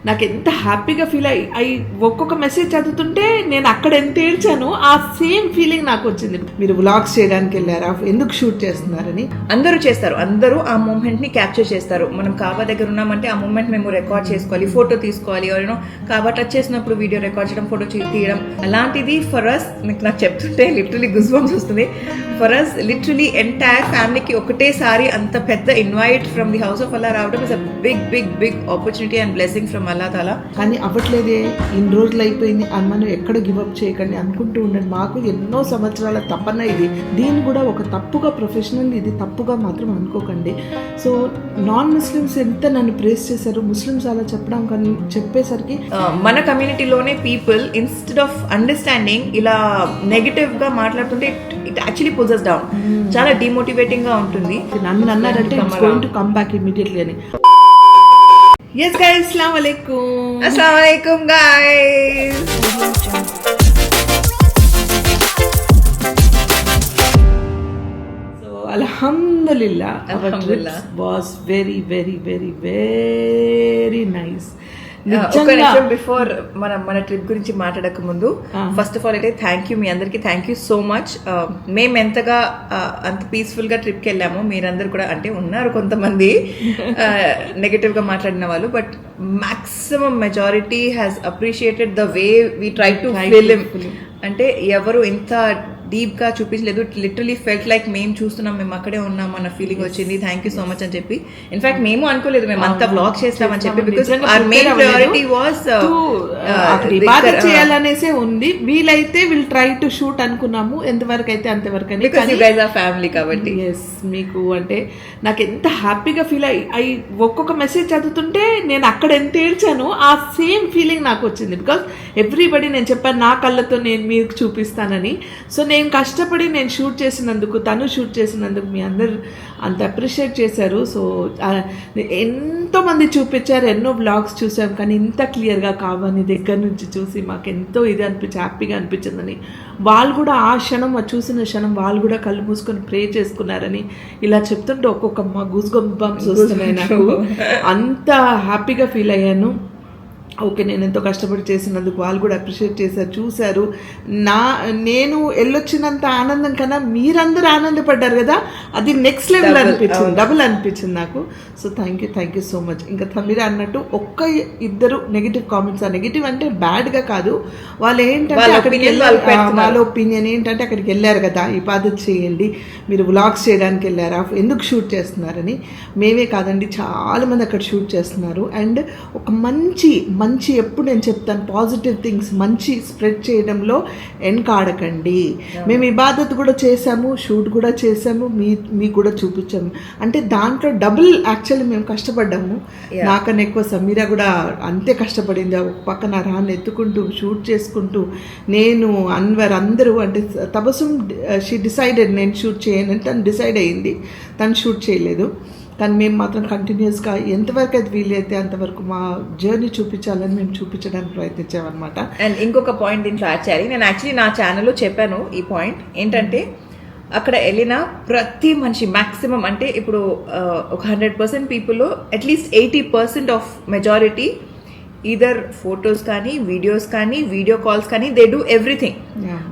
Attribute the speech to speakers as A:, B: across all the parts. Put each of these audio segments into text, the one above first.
A: నాకు ఎంత హ్యాపీగా ఫీల్ అయ్యి ఒక్కొక్క మెసేజ్ చదువుతుంటే నేను అక్కడ ఎంత ఏడ్చానో ఆ సేమ్ ఫీలింగ్ నాకు వచ్చింది. మీరు వ్లాగ్స్ చేయడానికి వెళ్ళారా, ఎందుకు షూట్ చేస్తున్నారని.
B: అందరూ చేస్తారు, అందరూ ఆ మూమెంట్ ని క్యాప్చర్ చేస్తారు. మనం కాబా దగ్గర ఉన్నామంటే ఆ మూమెంట్ మేము రికార్డ్ చేసుకోవాలి, ఫోటో తీసుకోవాలి, ఎవరైనా కాబా టచ్ చేసినప్పుడు వీడియో రికార్డ్ చేయడం, ఫోటో తీయడం. అలాంటిది ఫర్ అస్, నాకు చెప్తుంటే లిటరలీ గుస్ బంప్స్ వస్తుంది. ఫర్ అస్ లిటరలీ ఎంటైర్ ఫ్యామిలీకి ఒకటేసారి అంత పెద్ద invite from the house of అల్లా రావడం is a big big big opportunity and blessing from అల్లా తాలా.
A: కానీ అవ్వట్లేదే, ఇన్ని రోజులు అయిపోయింది అని మనం ఎక్కడ గివప్ చేయకండి, అనుకుంటూ ఉండండి. మాకు ఎన్నో సంవత్సరాల తప్పన ఇది, దీన్ని కూడా ఒక తప్పుగా ప్రొఫెషనల్ ఇది తప్పుగా మాత్రం అనుకోకండి. సో నాన్ ముస్లిమ్స్ ఎంత నన్ను ప్రేస్ చేశారు, ముస్లిమ్స్ అలా చెప్పడం కానీ చెప్పేసరికి
B: మన కమ్యూనిటీలోనే పీపుల్ ఇన్స్టెడ్ ఆఫ్ అండర్స్టాండింగ్ ఇలా నెగటివ్ గా మాట్లాడుతుంటే ఇట్ యాక్చువల్లీ పుల్స్ డౌన్. చాలా డిమోటివేటింగ్ గా ఉంటుంది.
A: నన్ను అన్నారంటే it's going to come back immediately అని. Yes guys, Assalamu alaikum.
B: Assalamu alaikum guys.
A: So alhamdulillah, our trip was very very very very nice.
B: ఒక నిమిషం బిఫోర్ మన ట్రిప్ గురించి మాట్లాడక ముందు ఫస్ట్ ఆఫ్ ఆల్ అయితే థ్యాంక్ యూ, మీ అందరికి థ్యాంక్ యూ సో మచ్. మేము ఎంతగా అంత పీస్ఫుల్ గా ట్రిప్కి వెళ్ళామో మీరందరూ కూడా, అంటే ఉన్నారు కొంతమంది నెగటివ్ గా మాట్లాడిన వాళ్ళు, but maximum majority has appreciated the way we try to film. అంటే ఎవరు ఇంత డీప్ గా చూపించలేదు, లిటరలీ ఫెల్ట్ లైక్ మేము చూస్తున్నాం, మేము అక్కడే ఉన్నాం అన్న ఫీలింగ్ వచ్చింది. థ్యాంక్ యూ సో మచ్ అని చెప్పి. ఇన్ఫాక్ట్ మేము అనుకోలేదు మేము అంత బ్లాగ్ చేస్తామని చెప్పి, because our main priority was
A: ఇబాదత్ చేయాలనేసే ఉంది. వీలైతే విల్ ట్రై టు షూట్ అనుకున్నాము, ఎంతవరకు అయితే అంతవరకు అని.
B: Because you guys are family కాబట్టి.
A: ఎస్, మీకు అంటే నాకు ఎంత హ్యాపీగా ఫీల్ అయ్యి ఒక్కొక్క మెసేజ్ చదువుతుంటే నేను అక్కడ ఎంత ఏడ్చానో ఆ సేమ్ ఫీలింగ్ నాకు వచ్చింది. బికాస్ ఎవ్రీబడి, నేను చెప్పాను నా కళ్ళతో నేను మీకు చూపిస్తానని. సో నేను కష్టపడి నేను షూట్ చేసినందుకు, తను షూట్ చేసినందుకు మీ అందరు అంత అప్రిషియేట్ చేశారు. సో ఎంతోమంది చూపించారు, ఎన్నో బ్లాగ్స్ చూసాం, కానీ ఇంత క్లియర్గా కావని దగ్గర నుంచి చూసి మాకు ఎంతో ఇది హ్యాపీగా అనిపించిందని వాళ్ళు కూడా ఆ క్షణం, చూసిన క్షణం వాళ్ళు కూడా కళ్ళు మూసుకొని ప్రే చేసుకున్నారని ఇలా చెప్తుంటే ఒక్కొక్క మా గూస్ బంప్స్ వస్తున్నాయి నాకు. అంత హ్యాపీగా ఫీల్ అయ్యాను. ఓకే, నేను ఎంతో కష్టపడి చేసినందుకు వాళ్ళు కూడా అప్రిషియేట్ చేశారు, చూశారు. నేను వెళ్ళొచ్చినంత ఆనందం కన్నా మీరందరూ ఆనందపడ్డారు కదా, అది నెక్స్ట్ లెవెల్ అనిపించింది, డబుల్ అనిపించింది నాకు. So thank you so much. ఇంకా తమిళ అన్నట్టు ఒక్క ఇద్దరు నెగిటివ్ కామెంట్స్, ఆ నెగిటివ్ అంటే బ్యాడ్గా కాదు, వాళ్ళు ఏంటంటే అక్కడికి వాళ్ళ ఒపీనియన్ ఏంటంటే అక్కడికి వెళ్ళారు కదా, ఇబాదత్ చేయండి, మీరు వ్లాగ్స్ చేయడానికి వెళ్ళారా, ఎందుకు షూట్ చేస్తున్నారని. మేమే కాదండి, చాలామంది అక్కడ షూట్ చేస్తున్నారు. అండ్ ఒక మంచి ఎప్పుడు నేను చెప్తాను, పాజిటివ్ థింగ్స్ మంచి స్ప్రెడ్ చేయడంలో వెనకాడకండి. మేము ఇబాదత్ కూడా చేసాము, షూట్ కూడా చేసాము, మీకు కూడా చూపించాము. అంటే దాంట్లో డబుల్ యాక్చువల్లీ మేము కష్టపడ్డాము. నాకన్నా ఎక్కువ సమీరా కూడా అంతే కష్టపడింది. ఒక పక్కన రాన్ని ఎత్తుకుంటూ షూట్ చేసుకుంటూ, నేను అన్వర్ అందరూ, అంటే తబస్సుమ్ షీ డిసైడెడ్ నేను షూట్ చేయను, తను డిసైడ్ అయ్యింది, తను షూట్ చేయలేదు. కానీ మేము మాత్రం కంటిన్యూస్గా ఎంతవరకు అది వీలైతే అంతవరకు మా జర్నీ చూపించాలని మేము చూపించడానికి ప్రయత్నించామన్నమాట.
B: అండ్ ఇంకొక పాయింట్ దీంట్లో యాడ్ చేయాలి. నేను యాక్చువల్లీ నా ఛానల్లో చెప్పాను ఈ పాయింట్ ఏంటంటే, అక్కడ వెళ్ళిన ప్రతి మనిషి మ్యాక్సిమం, అంటే ఇప్పుడు ఒక 100% పీపుల్లో at least 80% of majority either photos కానీ, వీడియోస్ కానీ, వీడియో కాల్స్ కానీ, దే డూ ఎవ్రీథింగ్.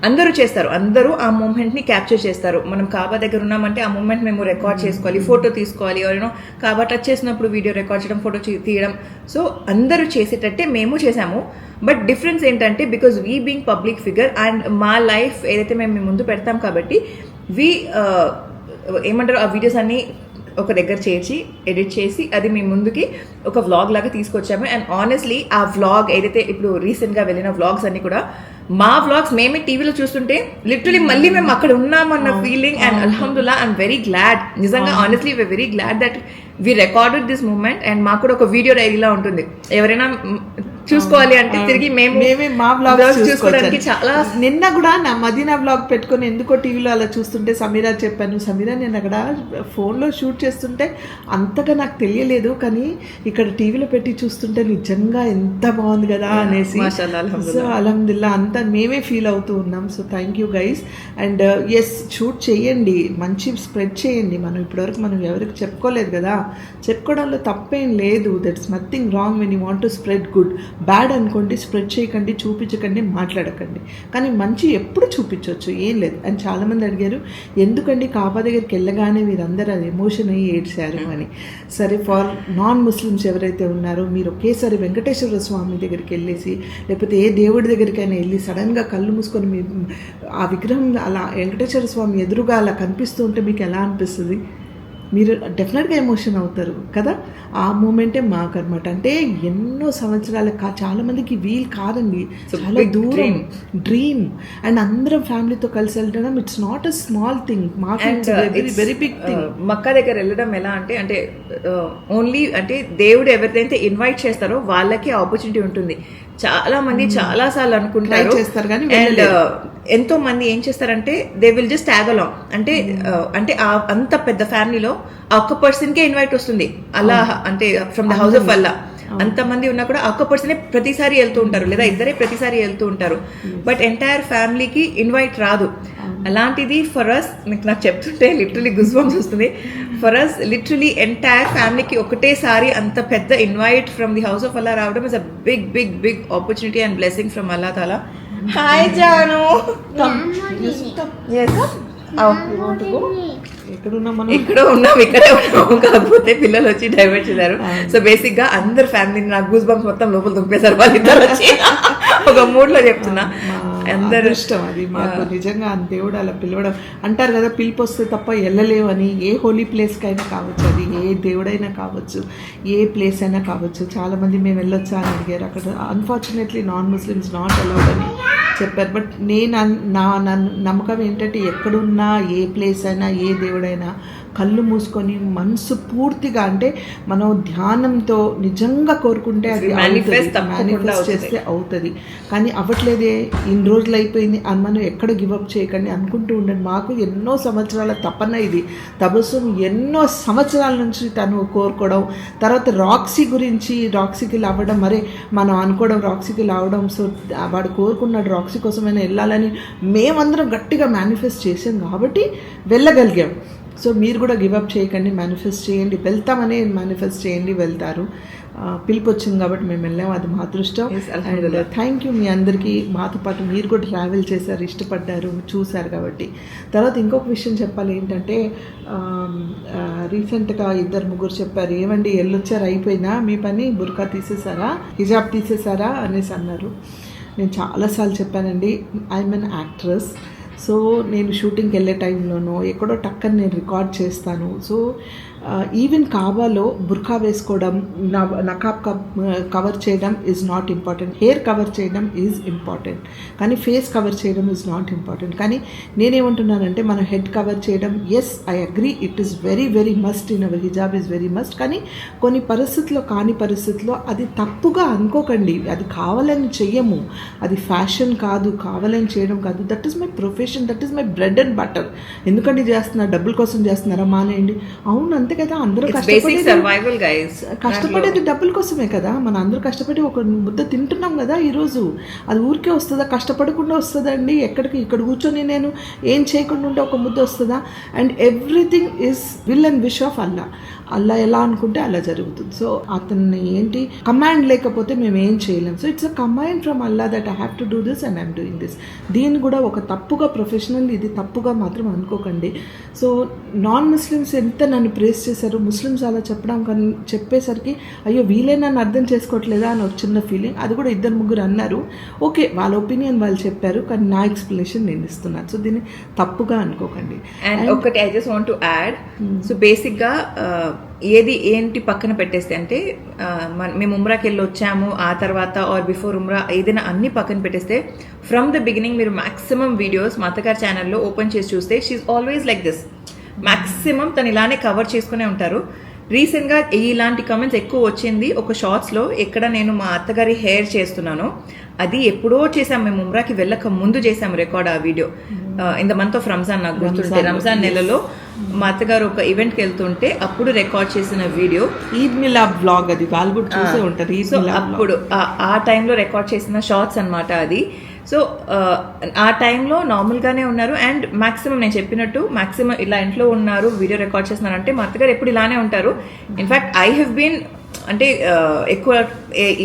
B: అందరూ చేస్తారు, అందరూ ఆ మూమెంట్ ని క్యాప్చర్ చేస్తారు. మనం కాబా దగ్గర ఉన్నామంటే ఆ మూమెంట్ మేము రికార్డ్ చేసుకోవాలి, ఫోటో తీసుకోవాలి, ఎవరైనా కాబా టచ్ చేసినప్పుడు వీడియో రికార్డ్ చేయడం, ఫోటో తీయడం. సో అందరూ చేసేటట్టే మేము చేసాము. బట్ డిఫరెన్స్ ఏంటంటే, because we being public figure and మా లైఫ్ ఏదైతే మేము ముందు పెడతాం కాబట్టి వీ ఏమంటారు, ఆ వీడియోస్ అన్ని ఒక దగ్గర చేర్చి ఎడిట్ చేసి అది మీ ముందుకి ఒక వ్లాగ్ లాగా తీసుకొచ్చాము. అండ్ ఆనెస్ట్లీ ఆ వ్లాగ్ ఏదైతే ఇప్పుడు రీసెంట్గా వెళ్ళిన వ్లాగ్స్ అన్ని కూడా మా వ్లాగ్స్ మేమే టీవీలో చూస్తుంటే లిటరలీ మళ్ళీ మేము అక్కడ ఉన్నామన్న ఫీలింగ్. అండ్ అల్హమ్దుల్లా ఐఎమ్ వెరీ గ్లాడ్, నిజంగా honestly we're very glad that we recorded this moment. And మాకు కూడా ఒక వీడియో డైరీలా ఉంటుంది. ఎవరైనా చూసుకోవాలి అంటే తిరిగి
A: మేమే మా బ్లాగ్
B: చూసుకోవడానికి చాలా.
A: నిన్న కూడా నా మదీనా బ్లాగ్ పెట్టుకొని ఎందుకో టీవీలో అలా చూస్తుంటే సమీరా చెప్పాను, సమీరా నేను అక్కడ ఫోన్లో షూట్ చేస్తుంటే అంతగా నాకు తెలియలేదు, కానీ ఇక్కడ టీవీలో పెట్టి చూస్తుంటే నిజంగా ఎంత బాగుంది కదా అనేసి. సో అల్హమ్దుల్లా అంతా మేమే ఫీల్ అవుతూ ఉన్నాం. So thank you guys. And yes shoot చేయండి, మంచి స్ప్రెడ్ చేయండి. మనం ఇప్పటివరకు మనం ఎవరికి చెప్పుకోలేదు కదా, చెప్పుకోవడంలో తప్పేం లేదు. That's nothing wrong when you want to spread good. Bad అనుకోండి, స్ప్రెడ్ చేయకండి, చూపించకండి, మాట్లాడకండి. కానీ మంచి ఎప్పుడు చూపించవచ్చు, ఏం లేదు. అని చాలామంది అడిగారు ఎందుకండి కాబా దగ్గరికి వెళ్ళగానే మీరందరూ అది ఎమోషన్ అయ్యి ఏడ్చారు అని. సరే, ఫర్ నాన్ ముస్లిమ్స్ ఎవరైతే ఉన్నారో మీరు ఒకేసారి వెంకటేశ్వర స్వామి దగ్గరికి వెళ్ళేసి లేకపోతే ఏ దేవుడి దగ్గరికైనా వెళ్ళి సడన్గా కళ్ళు మూసుకొని మీ ఆ విగ్రహం అలా వెంకటేశ్వర స్వామి ఎదురుగా అలా కనిపిస్తూ ఉంటే మీకు ఎలా అనిపిస్తుంది? మీరు డెఫినెట్గా ఎమోషన్ అవుతారు కదా. ఆ మూమెంటే మాకు అనమాట. అంటే ఎన్నో సంవత్సరాల చాలామందికి వీలు కాదండి, చాలా దూరం డ్రీమ్. అండ్ అందరం ఫ్యామిలీతో కలిసి వెళ్ళడం it's not a small thing, మాకు వెరీ బిగ్ థింగ్.
B: మక్కా దగ్గర వెళ్ళడం ఎలా అంటే ఓన్లీ అంటే దేవుడు ఎవరిదైతే ఇన్వైట్ చేస్తారో వాళ్ళకి ఆపర్చునిటీ ఉంటుంది. చాలా మంది చాలా సార్లు అనుకుంటారు
A: చేస్తారు కానీ
B: ఎంతో మంది ఏం చేస్తారంటే they will just tag along అంటే అంటే అంత పెద్ద ఫ్యామిలీలో ఆ ఒక్క పర్సన్ కే ఇన్వైట్ వస్తుంది అలా అంటే ఫ్రమ్ ద హౌస్ ఆఫ్ అల్లా. అంతమంది ఉన్నా కూడా ఒక్క పర్సనే ప్రతిసారి వెళ్తూ ఉంటారు, లేదా ఇద్దరే ప్రతిసారి వెళ్తూ ఉంటారు. బట్ ఎంటైర్ ఫ్యామిలీకి ఇన్వైట్ రాదు. అలాంటిది ఫర్ అస్, నాకు చెప్తుంటే లిటరలీ గుస్ బంప్స్ వస్తుంది. ఫర్ అస్ లిటరలీ ఎంటైర్ ఫ్యామిలీకి ఒకటేసారి అంత పెద్ద invite from the house of అల్లా రావడం is a big big big opportunity and blessing from అల్లా తాలా. హాయ్ జాను, ఇక్కడ ఉన్నాం, ఇక్కడే ఉన్నాము, కాకపోతే పిల్లలు వచ్చి డైవర్ట్ చేశారు. సో బేసిక్ గా అందరు ఫ్యామిలీ నాకు గూస్ బంప్స్ మొత్తం లోపల దుంపేశారు వాళ్ళిద్దరు వచ్చి. ఒక మూడ్ లో చెప్తున్నా, అందరూ
A: ఇష్టం అది మాకు నిజంగా. దేవుడు అలా పిలవడం అంటారు కదా, పిలుపు వస్తే తప్ప వెళ్ళలేవు అని. ఏ హోలీ ప్లేస్కి అయినా కావచ్చు, అది ఏ దేవుడైనా కావచ్చు, ఏ ప్లేస్ అయినా కావచ్చు. చాలామంది మేము వెళ్ళొచ్చా అని అడిగారు. అక్కడ unfortunately non Muslims not allowed అని చెప్పారు. బట్ నేను నా నమ్మకం ఏంటంటే ఎక్కడున్నా ఏ ప్లేస్ అయినా ఏ దేవుడైనా కళ్ళు మూసుకొని మనసు పూర్తిగా అంటే మనం ధ్యానంతో నిజంగా కోరుకుంటే అది మేనిఫెస్ట్ చేస్తే అవుతుంది. కానీ అవ్వట్లేదే, ఇన్ని రోజులు అయిపోయింది అని మనం ఎక్కడ గివప్ చేయకండి, అనుకుంటూ ఉండండి. మాకు ఎన్నో సంవత్సరాల తపన ఇది, తబస్సుం ఎన్నో సంవత్సరాల నుంచి తను కోరుకోవడం. తర్వాత రాక్సీ గురించి, రాక్సీకి లావడం, మరే మనం అనుకోవడం రాక్సీకి లావడం. సో వాడు కోరుకున్నాడు రాక్సీ కోసమైనా వెళ్ళాలని మేమందరం గట్టిగా మేనిఫెస్ట్ చేసాం కాబట్టి వెళ్ళగలిగాం. సో మీరు కూడా గివప్ చేయకండి, మేనిఫెస్ట్ చేయండి, వెళ్తామని మేనిఫెస్ట్ చేయండి, వెళ్తారు. పిలుపు వచ్చింది కాబట్టి మేము వెళ్ళాము, అది మా అదృష్టం. అండ్ థ్యాంక్ యూ మీ అందరికీ. మాతో పాటు మీరు కూడా ట్రావెల్ చేశారు, ఇష్టపడ్డారు, చూశారు కాబట్టి. తర్వాత ఇంకొక విషయం చెప్పాలి ఏంటంటే, రీసెంట్గా 2-3 చెప్పారు, ఏమండి వెళ్ళొచ్చారు అయిపోయినా మీ పని, బుర్కా తీసేసారా, హిజాబ్ తీసేసారా అనేసి అన్నారు. నేను చాలాసార్లు చెప్పానండి, ఐఎమ్ అన్ యాక్ట్రెస్. సో నేను షూటింగ్కి వెళ్ళే టైంలోనో ఎక్కడో టక్కని నేను రికార్డ్ చేస్తాను. సో ఈవెన్ కాబాలో బుర్ఖా వేసుకోవడం, నకాబ్ కవర్ చేయడం is not important, hair cover చేయడం ఈజ్ ఇంపార్టెంట్, కానీ ఫేస్ కవర్ చేయడం ఈజ్ నాట్ ఇంపార్టెంట్. కానీ నేనేమంటున్నానంటే మనం హెడ్ కవర్ చేయడం, yes I agree, it is very very must in our hijab is very must. కానీ కొన్ని పరిస్థితుల్లో కాని పరిస్థితుల్లో అది తప్పుగా అనుకోకండి, అది కావాలని చెయ్యము, అది ఫ్యాషన్ కాదు, కావాలని చేయడం కాదు. That is my profession, that is my bread and butter. ఎందుకంటే చేస్తున్నారు, డబ్బుల కోసం చేస్తున్నారా, మానేయండి. అవును అంతే కదా, అందరూ కష్టపడేది డబ్బుల కోసమే కదా. మన అందరూ కష్టపడి ఒక ముద్ద తింటున్నాం కదా ఈరోజు. అది ఊరికే వస్తుందా, కష్టపడకుండా వస్తుందండి. ఇక్కడ కూర్చొని నేను ఏం చేయకుండా ఉంటే ఒక ముద్ద వస్తుందా? And everything is will and wish of అల్లా. అల్లా ఎలా అనుకుంటే అలా జరుగుతుంది. సో అతన్ని ఏంటి కమాండ్ లేకపోతే మేము ఏం చేయలేం. So it's a command from Allah that I have to do this and I'm doing this. దీన్ని కూడా ఒక తప్పుగా, ప్రొఫెషనల్ ఇది తప్పుగా మాత్రం అనుకోకండి. సో నాన్ ముస్లిమ్స్ ఎంత నన్ను ప్రేస్ చేశారు, ముస్లిమ్స్ అలా చెప్పేసరికి అయ్యో వీలే నన్ను అర్థం చేసుకోవట్లేదా అని ఒక చిన్న ఫీలింగ్. అది కూడా 2-3 అన్నారు. ఓకే, వాళ్ళ ఒపీనియన్ వాళ్ళు చెప్పారు, కానీ నా ఎక్స్ప్లెనేషన్ నేను ఇస్తున్నాను. సో దీన్ని తప్పుగా అనుకోకండి.
B: అండ్ ఒకటి I just want to add, so బేసిక్గా ఏది ఏంటి పక్కన పెట్టేస్తే అంటే మేము ఉమ్రాకి వెళ్ళి వచ్చాము, ఆ తర్వాత ఆర్ బిఫోర్ ఉమ్రా ఏదైనా అన్ని పక్కన పెట్టేస్తే ఫ్రమ్ ద బిగినింగ్ మీరు మ్యాక్సిమం వీడియోస్ మా అత్తగారి ఛానల్లో ఓపెన్ చేసి చూస్తే she always like this. Maximum తను ఇలానే కవర్ చేసుకునే ఉంటారు. రీసెంట్గా ఇలాంటి కమెంట్స్ ఎక్కువ వచ్చింది ఒక షార్ట్స్లో, ఎక్కడ నేను మా అత్తగారి హెయిర్ చేస్తున్నాను. అది ఎప్పుడో చేసాం, మేము ఉమ్రాకి వెళ్ళక ముందు చేసాం రికార్డ్ ఆ video. In the month of Ramzan, నాకు గుర్తుంటే రంజాన్ నెలలో మా అత్తగారు ఒక ఈవెంట్కి వెళ్తుంటే అప్పుడు రికార్డ్ చేసిన వీడియో.
A: ఈద్ మిలాద్ వ్లాగ్ అది, వాళ్ళు కూడా చూసే ఉంటారు.
B: సో అప్పుడు ఆ టైంలో రికార్డ్ చేసిన షార్ట్స్ అనమాట అది. సో ఆ టైంలో నార్మల్గానే ఉన్నారు. అండ్ మాక్సిమం నేను చెప్పినట్టు మాక్సిమం ఇలా ఇంట్లో ఉన్నారు, వీడియో రికార్డ్ చేస్తున్నారంటే మా అత్తగారు ఎప్పుడు ఇలానే ఉంటారు. ఇన్ఫ్యాక్ట్ ఐ హ్యావ్ బీన్ అంటే ఎక్కువ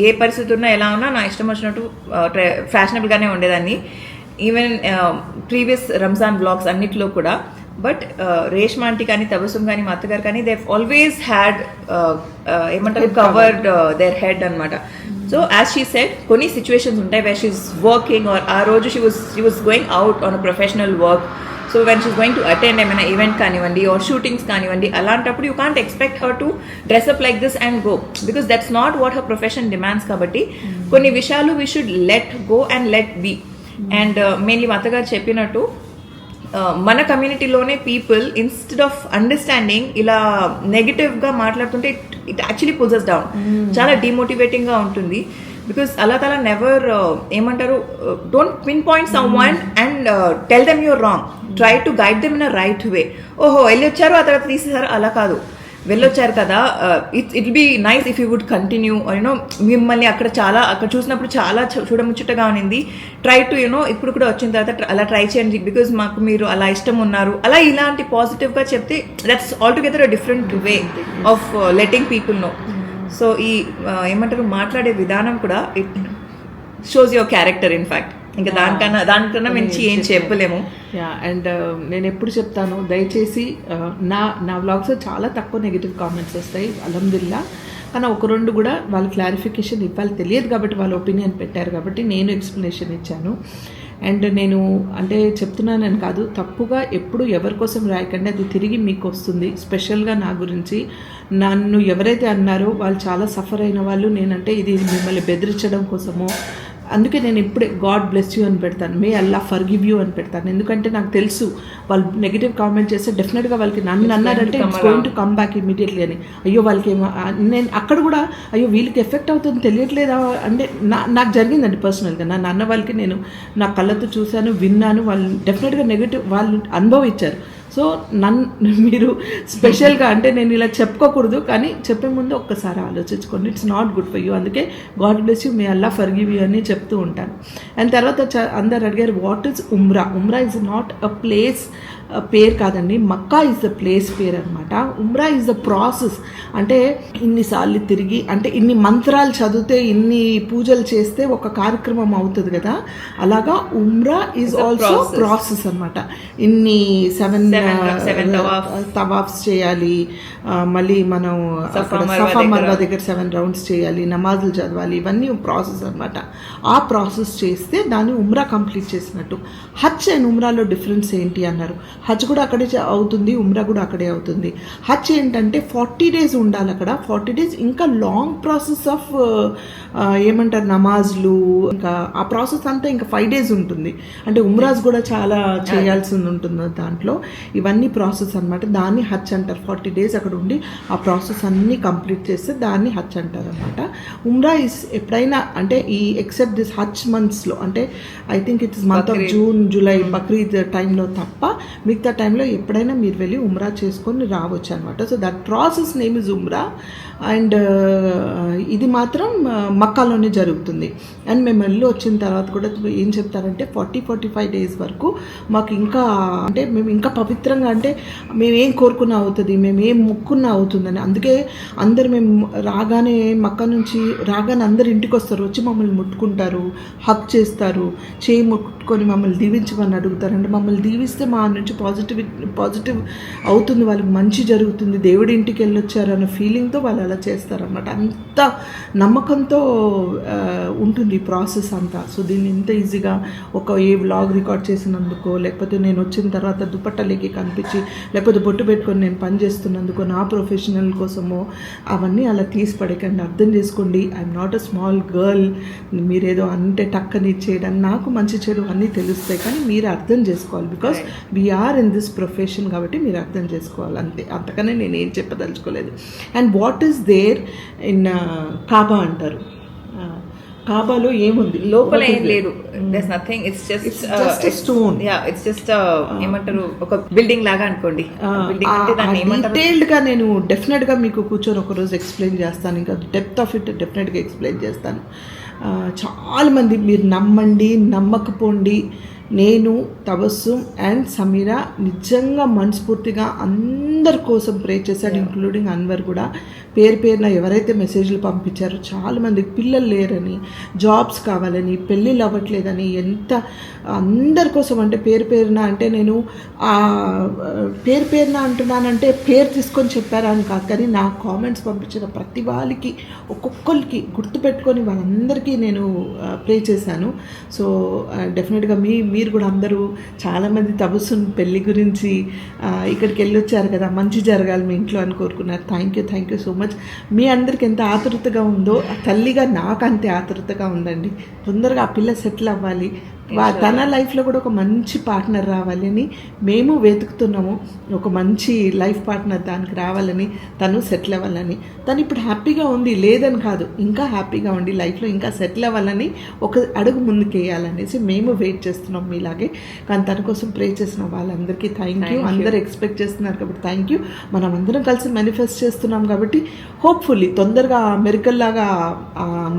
B: ఏ పరిస్థితి ఉన్నా ఎలా ఉన్నా నా ఇష్టం వచ్చినట్టు ఫ్యాషనబుల్గానే ఉండేదాన్ని. ఈవెన్ ప్రీవియస్ రంజాన్ బ్లాగ్స్ అన్నిట్లో కూడా. బట్ రేష్మా ఆంటీ కానీ తబసుమ్ కానీ మా అత్తగారు కానీ దే ఆల్వేస్ హ్యాడ్ ఏమంటారు కవర్డ్ దేర్ హెడ్ అనమాట. సో యాజ్ షీ సెడ్, కొన్ని సిచ్యువేషన్స్ ఉంటాయి వేర్ షీఈస్ వర్కింగ్ ఆర్ ఆ రోజు she was going out on a professional work. So when she's going to attend ఏమైనా ఈవెంట్ కానివ్వండి ఆర్ షూటింగ్స్ కానివ్వండి, అలాంటప్పుడు you can't expect her to dress up like this and go, because that's not what her profession demands. కాబట్టి కొన్ని విషయాలు we should let go and let be. And mainly మా అత్తగారు చెప్పినట్టు మన కమ్యూనిటీలోనే పీపుల్ ఇన్స్టెడ్ ఆఫ్ అండర్స్టాండింగ్ ఇలా నెగిటివ్గా మాట్లాడుతుంటే ఇట్ యాక్చువల్లీ పుల్స్ డౌన్. చాలా డిమోటివేటింగ్గా ఉంటుంది. బికాస్ అల్లా తాలా నెవర్ ఏమంటారు, don't pinpoint someone and tell them you're wrong, try to guide them in a right way. ఓహో వెళ్ళి వచ్చారు ఆ తర్వాత తీసేసారు, అలా కాదు. వెళ్ళొచ్చారు కదా, it be nice if you would continue. You know మిమ్మల్ని అక్కడ చూసినప్పుడు చాలా చూడముచ్చటగా ఉన్నింది. ట్రై టు ఇప్పుడు కూడా వచ్చిన తర్వాత అలా ట్రై చేయండి, బికాజ్ మాకు మీరు అలా ఇష్టం ఉన్నారు, అలా ఇలాంటి పాజిటివ్గా చెప్తే that's altogether a different way of letting people know. So ఈ ఏమంటారు మాట్లాడే విధానం కూడా it shows your character in fact. ఇంకా దానికన్నా మించి ఏం చెప్పలేము.
A: అండ్ నేను ఎప్పుడు చెప్తాను, దయచేసి నా వ్లాగ్స్ చాలా తక్కువ నెగిటివ్ కామెంట్స్ వస్తాయి అల్హమ్దులిల్లా. కానీ ఒక రెండు కూడా వాళ్ళు క్లారిఫికేషన్ ఇవ్వాలి, తెలియదు కాబట్టి వాళ్ళ ఒపీనియన్ పెట్టారు కాబట్టి నేను ఎక్స్ప్లెనేషన్ ఇచ్చాను. అండ్ నేను అంటే చెప్తున్నానని కాదు, తప్పుగా ఎప్పుడు ఎవరి కోసం రాయకండి, అది తిరిగి మీకు వస్తుంది. స్పెషల్గా నా గురించి నన్ను ఎవరైతే అన్నారో వాళ్ళు చాలా సఫర్ అయిన వాళ్ళు. నేనంటే ఇది మిమ్మల్ని బెదిరించడం కోసమో, అందుకే నేను ఇప్పుడే గాడ్ బ్లెస్ యూ అని పెడతాను, మే అల్లా ఫర్గివ్ యూ అని పెడతాను. ఎందుకంటే నాకు తెలుసు వాళ్ళు నెగిటివ్ కామెంట్ చేస్తే డెఫినెట్గా వాళ్ళకి నన్ను అన్నారంటే it's going to come back immediately అని. అయ్యో వాళ్ళకి ఏమో నేను అక్కడ కూడా అయ్యో వీళ్ళకి ఎఫెక్ట్ అవుతుంది తెలియట్లేదా అంటే నాకు జరిగిందండి పర్సనల్గా. నా నాన్న వాళ్ళకి నేను నా కళ్ళతో చూశాను, విన్నాను, వాళ్ళు డెఫినెట్గా నెగిటివ్ వాళ్ళు అనుభవించారు. సో మీరు స్పెషల్గా అంటే నేను ఇలా చెప్పుకోకూడదు, కానీ చెప్పే ముందు ఒక్కసారి ఆలోచించుకోండి, it's not good for you. అందుకే గాడ్ బ్లెస్ యూ, మే అల్లా ఫర్గివ్ యూ అని చెప్తూ ఉంటాను. అండ్ తర్వాత అందరు అడిగారు వాట్ ఈజ్ ఉమ్రా. ఉమ్రా ఈజ్ నాట్ అ ప్లేస్ పేరు కాదండి, మక్కా ఈజ్ ద ప్లేస్ పేరు అనమాట. ఉమ్రా ఈజ్ ద ప్రాసెస్. అంటే ఇన్నిసార్లు తిరిగి అంటే ఇన్ని మంత్రాలు చదివితే ఇన్ని పూజలు చేస్తే ఒక కార్యక్రమం అవుతుంది కదా, అలాగా ఉమ్రా ఈజ్ ఆల్సో ప్రాసెస్ అనమాట. ఇన్ని సెవెన్ తవాఫ్స్ చేయాలి, మళ్ళీ మనం సఫా మర్వా దగ్గర 7 రౌండ్స్ చేయాలి, నమాజులు చదవాలి, ఇవన్నీ ప్రాసెస్ అనమాట. ఆ ప్రాసెస్ చేస్తే దాన్ని ఉమ్రా కంప్లీట్ చేసినట్టు. హజ్ అండ్ ఉమ్రాలో డిఫరెన్స్ ఏంటి అన్నారు. హజ్ కూడా అక్కడే అవుతుంది, ఉమ్రా కూడా అక్కడే అవుతుంది. హజ్ ఏంటంటే 40 days ఉండాలి అక్కడ. 40 days ఇంకా లాంగ్ ప్రాసెస్ ఆఫ్ ఏమంటారు నమాజ్లు, ఇంకా ఆ ప్రాసెస్ అంతా ఇంకా 5 days ఉంటుంది. అంటే ఉమ్రాస్ కూడా చాలా చేయాల్సి ఉంటుంది దాంట్లో. ఇవన్నీ ప్రాసెస్ అనమాట, దాన్ని హజ్ అంటారు. 40 days అక్కడ ఉండి ఆ ప్రాసెస్ అన్నీ కంప్లీట్ చేస్తే దాన్ని హజ్ అంటారు అనమాట. ఉమ్రా ఇస్ ఎప్పుడైనా అంటే ఈ ఎక్సెప్ట్ దిస్ హజ్ మంత్స్లో, అంటే I think it is month of June, July, Bakrid టైంలో తప్ప మిగతా టైంలో ఎప్పుడైనా మీరు వెళ్ళి ఉమ్రా చేసుకొని రావచ్చు అనమాట. So that process name is Umrah. And ఇది మాత్రం మక్కాలోనే జరుగుతుంది. అండ్ మేము వెళ్ళి వచ్చిన తర్వాత కూడా ఏం చెప్తారంటే 40-45 days వరకు మాకు ఇంకా అంటే మేము ఇంకా పవిత్రంగా, అంటే మేము ఏం కోరుకున్నా అవుతుంది, మేము ఏం మొక్కున్నా అవుతుందని. అందుకే అందరు మేము రాగానే మక్కా నుంచి రాగానే అందరు ఇంటికి వస్తారు, వచ్చి మమ్మల్ని ముట్టుకుంటారు, హక్ చేస్తారు, చేయి ముట్టుకొని మమ్మల్ని దీవించమని అడుగుతారు. అంటే మమ్మల్ని దీవిస్తే మా నుంచి పాజిటివ్ అవుతుంది, వాళ్ళకి మంచి జరుగుతుంది, దేవుడి ఇంటికి వెళ్ళొచ్చారు అన్న ఫీలింగ్తో వాళ్ళు అలా చేస్తారన్నమాట. అంత నమ్మకంతో ఉంటుంది ఈ ప్రాసెస్ అంతా. సో దీన్ని ఇంత ఈజీగా ఏ వ్లాగ్ రికార్డ్ చేసినందుకో, లేకపోతే నేను వచ్చిన తర్వాత దుపట్టలేకి కనిపించి, లేకపోతే బొట్టు పెట్టుకొని నేను పని చేస్తున్నందుకో, నా ప్రొఫెషనల్ కోసమో, అవన్నీ అలా తీసి పడకండి. అర్థం చేసుకోండి, I'm not a small girl. మీరేదో అంటే టక్కని చేయడం, నాకు మంచి చెడు అన్నీ తెలుస్తాయి, కానీ మీరు అర్థం చేసుకోవాలి. Because we're in this profession కాబట్టి మీరు అర్థం చేసుకోవాలి, అంతే. అంతకనే నేను ఏం చెప్పదలుచుకోలేదు. And what is there in కాబా అంటారు. కాబాలో ఏముంది?
B: లోపల ఏం లేదు. There is nothing. It's just
A: stone.
B: Yeah, it's just ఏమంటారు, ఒక బిల్డింగ్ లాగా అనుకోండి. బిల్డింగ్ అంటే దాన్ని ఏమంటారు?
A: డీటెయిల్డ్ గా నేను డెఫినెట్ గా మీకు కూర్చొని ఒక రోజు ఎక్స్ప్లెయిన్ చేస్తాను. ఇంకా డెప్త్ ఆఫ్ ఇట్ డెఫినెట్ గా ఎక్స్ప్లెయిన్ చేస్తాను. చాలామంది మీరు నమ్మండి, నమ్మకపోండి, నేను, తబస్సుమ్ అండ్ సమీరా నిజంగా మనస్ఫూర్తిగా అందరి కోసం ప్రే చేశాడు, ఇంక్లూడింగ్ అన్వర్ కూడా. పేరున ఎవరైతే మెసేజ్లు పంపించారో, చాలామంది పిల్లలు లేరని, జాబ్స్ కావాలని, పెళ్ళిళ్ళు అవ్వట్లేదని, ఎంత అందరి కోసం అంటే పేరున అంటే నేను పేరున అంటున్నానంటే పేరు తీసుకొని చెప్పారా అని కాదు, కానీ నా కామెంట్స్ పంపించిన ప్రతి వాళ్ళకి ఒక్కొక్కరికి గుర్తుపెట్టుకొని వాళ్ళందరికీ నేను ప్రే చేశాను. సో డెఫినెట్గా మీరు కూడా అందరూ చాలామంది తబస్సున్ పెళ్ళి గురించి ఇక్కడికి వెళ్ళొచ్చారు కదా, మంచి జరగాలి మీ ఇంట్లో అని కోరుకున్నారు. Thank you so much. మీ అందరికి ఎంత ఆతృతగా ఉందో, తల్లిగా నాకు అంతే ఆతృతగా ఉందండి. తొందరగా ఆ పిల్ల సెటిల్ అవ్వాలి, తన లైఫ్లో కూడా ఒక మంచి పార్ట్నర్ రావాలని మేము వెతుకుతున్నాము. ఒక మంచి లైఫ్ పార్ట్నర్ దానికి రావాలని, తను సెటిల్ అవ్వాలని. తను ఇప్పుడు హ్యాపీగా ఉంది, లేదని కాదు, ఇంకా హ్యాపీగా ఉండి లైఫ్లో ఇంకా సెటిల్ అవ్వాలని, ఒక అడుగు ముందుకు వేయాలనేసి మేము వెయిట్ చేస్తున్నాం మీలాగే. కానీ తన కోసం ప్రే చేసిన వాళ్ళందరికీ థ్యాంక్ యూ. అందరూ ఎక్స్పెక్ట్ చేస్తున్నారు కాబట్టి థ్యాంక్ యూ. మనం అందరం కలిసి మేనిఫెస్ట్ చేస్తున్నాం కాబట్టి హోప్ఫుల్లీ తొందరగా మెరికల్ లాగా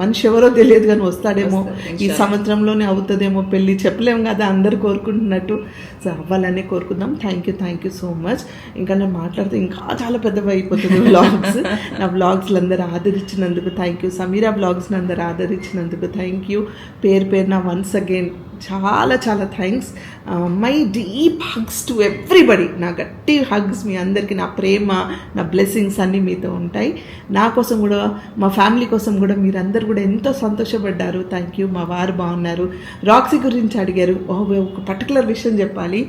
A: మనిషి ఎవరో తెలియదు కానీ వస్తాడేమో, ఈ సంవత్సరంలోనే అవుతుందేమో పెళ్ళి, చెప్పలేము కదా, అందరు కోరుకుంటున్నట్టు. సో అవ్వాలనే కోరుకుందాం. Thank you so much. ఇంకా నేను మాట్లాడితే ఇంకా చాలా పెద్దవి అయిపోతుంది వ్లాగ్స్. నా వ్లాగ్స్లు అందరూ ఆదరించినందుకు థ్యాంక్ యూ. సమీరా వ్లాగ్స్ని అందరూ ఆదరించినందుకు థ్యాంక్ యూ. పేరున వన్స్ అగైన్ చాలా thanks. My deep hugs to everybody. నా గట్టి హగ్స్ మీ అందరికీ. నా ప్రేమ, నా బ్లెస్సింగ్స్ అన్నీ మీతో ఉంటాయి. నా కోసం కూడా, మా ఫ్యామిలీ కోసం కూడా మీరందరూ కూడా ఎంతో సంతోషపడ్డారు. Thank you. మా వారు బాగున్నారు. రాక్సీ గురించి అడిగారు. ఒక పర్టికులర్ విషయం చెప్పాలి.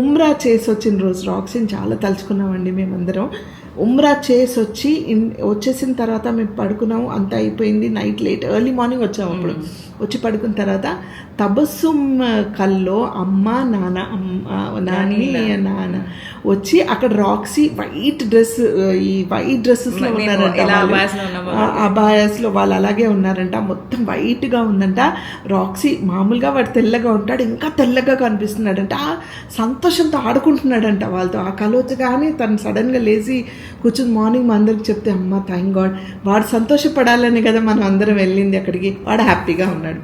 A: ఉమ్రా చేసి వచ్చిన రోజు రాక్సీని చాలా తలుచుకున్నామండి మేమందరం. ఉమ్రా చేసి వచ్చేసిన తర్వాత మేము పడుకున్నాము, అంతా అయిపోయింది. నైట్ లేట్, ఎర్లీ మార్నింగ్ వచ్చాము. అప్పుడు వచ్చి పడుకున్న తర్వాత తబస్సుమ్ కల్లో అమ్మ, నాన్న వచ్చి అక్కడ రాక్సీ వైట్ డ్రెస్సెస్లో ఉన్నారంట. అబాయాస్లో వాళ్ళు అలాగే ఉన్నారంట. మొత్తం వైట్గా ఉందంట. రాక్సీ మామూలుగా వాడు తెల్లగా ఉంటాడు, ఇంకా తెల్లగా కనిపిస్తున్నాడంట. సంతోషంతో ఆడుకుంటున్నాడంట వాళ్ళతో. ఆ కలోచ కానీ తను సడన్గా లేచి కూర్చుని మార్నింగ్ మా అందరికి చెప్తే, అమ్మ థ్యాంక్ గాడ్, వాడు సంతోషపడాలని కదా మనం అందరం వెళ్ళింది అక్కడికి. వాడు హ్యాపీగా ఉన్నాడు.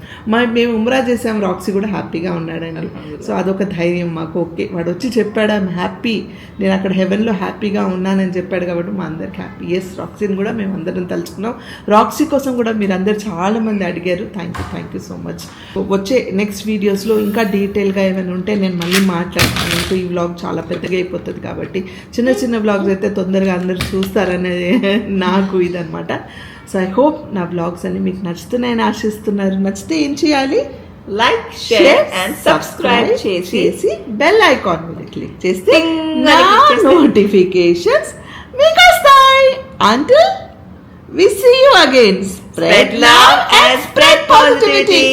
A: మేము ఉమ్రా చేసాం, రాక్సీ కూడా హ్యాపీగా ఉన్నాడండి. సో అదొక ధైర్యం మాకు. ఓకే, వాడు వచ్చి చెప్పాడు ఐఎమ్ హ్యాపీ, నేను అక్కడ హెవెన్లో హ్యాపీగా ఉన్నానని చెప్పాడు కాబట్టి మా అందరికి హ్యాపీ. ఎస్, రాక్సీని కూడా మేము అందరం తలుచుకున్నాం. రాక్సీ కోసం కూడా మీరు అందరు చాలామంది అడిగారు. Thank you so much. వచ్చే నెక్స్ట్ వీడియోస్లో ఇంకా డీటెయిల్గా ఏమైనా ఉంటే నేను మళ్ళీ మాట్లాడతాను. ఇంకా ఈ వ్లాగ్ చాలా పెద్దగా అయిపోతుంది కాబట్టి చిన్న వ్లాగ్స్ అయితే తొందరగా అందరూ చూస్తారనేది నాకు ఇదనమాట. సో ఐ హోప్ నా వ్లాగ్స్ అన్ని మీకు నచ్చుతున్నాయని ఆశిస్తున్నారు. నచ్చితే ఏం చేయాలి?
B: లైక్, షేర్ అండ్ సబ్స్క్రైబ్ చేసి
A: బెల్ ఐకాన్ మీద క్లిక్ చేస్తే నా నోటిఫికేషన్స్ మీకు వస్తాయి. Until we see you again,
B: spread love and spread positivity.